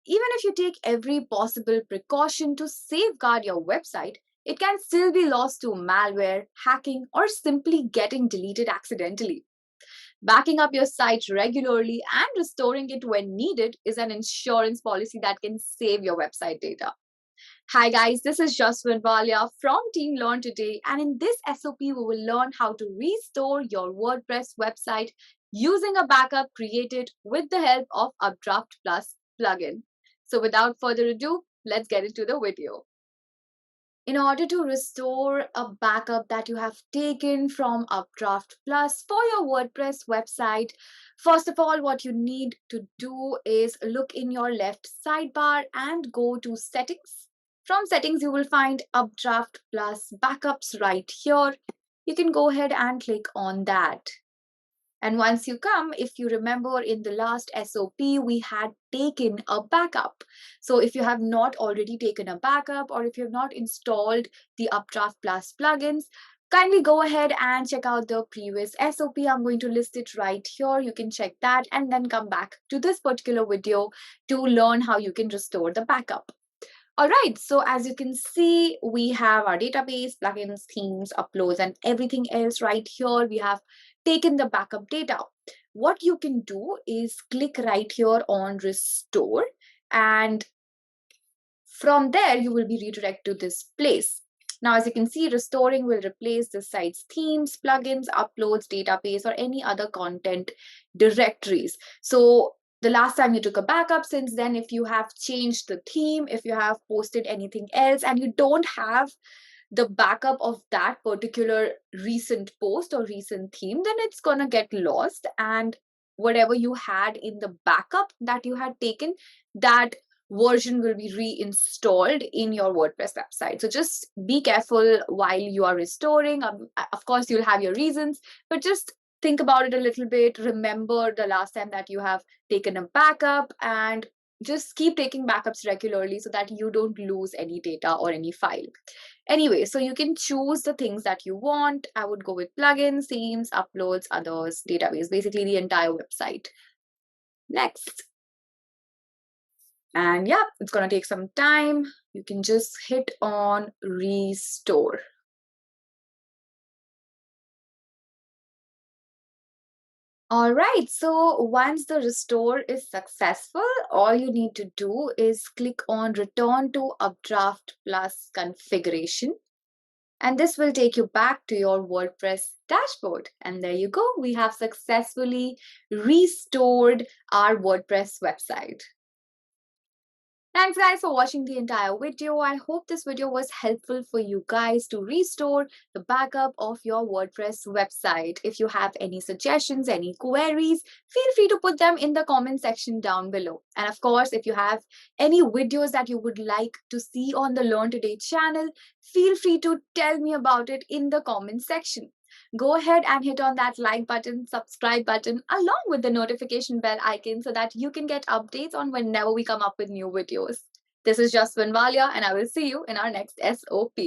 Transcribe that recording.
Even if you take every possible precaution to safeguard your website, it can still be lost to malware, hacking, or simply getting deleted accidentally. Backing up your site regularly and restoring it when needed is an insurance policy that can save your website data. Hi guys, this is Jaswin Valia from Team Learn Today, and in this SOP we will learn how to restore your WordPress website using a backup created with the help of UpdraftPlus plugin. So without further ado, let's get into the video. In order to restore a backup that you have taken from UpdraftPlus for your WordPress website, first of all, what you need to do is look in your left sidebar and go to Settings. From Settings, you will find UpdraftPlus Backups right here. You can go ahead and click on that. And once you come, if you remember in the last SOP, we had taken a backup. So if you have not already taken a backup or if you have not installed the UpdraftPlus plugins, kindly go ahead and check out the previous SOP. I'm going to list it right here. You can check that and then come back to this particular video to learn how you can restore the backup. All right, so as you can see, we have our database, plugins, themes, uploads, and everything else right here. We have taken the backup data. What you can do is click right here on Restore, and from there, you will be redirected to this place. Now, as you can see, restoring will replace the site's themes, plugins, uploads, database, or any other content directories. So the last time you took a backup, since then, if you have changed the theme, if you have posted anything else, and you don't have the backup of that particular recent post or recent theme, then it's gonna get lost. And whatever you had in the backup that you had taken, that version will be reinstalled in your WordPress website. So just be careful while you are restoring. Of course, you'll have your reasons, but just think about it a little bit. Remember the last time that you have taken a backup, and just keep taking backups regularly so that you don't lose any data or any file. Anyway, so you can choose the things that you want. I would go with plugins, themes, uploads, others, database, basically the entire website. Next. And yeah, it's going to take some time. You can just hit on restore. All right, so once the restore is successful, all you need to do is click on Return to UpdraftPlus configuration. And this will take you back to your WordPress dashboard. And there you go. We have successfully restored our WordPress website. Thanks guys for watching the entire video. I hope this video was helpful for you guys to restore the backup of your WordPress website. If you have any suggestions, any queries, feel free to put them in the comment section down below. And of course, if you have any videos that you would like to see on the Learn Today channel, feel free to tell me about it in the comment section. Go ahead and hit on that like button, subscribe button, along with the notification bell icon so that you can get updates on whenever we come up with new videos. This is Jaswin Valia, and I will see you in our next SOP.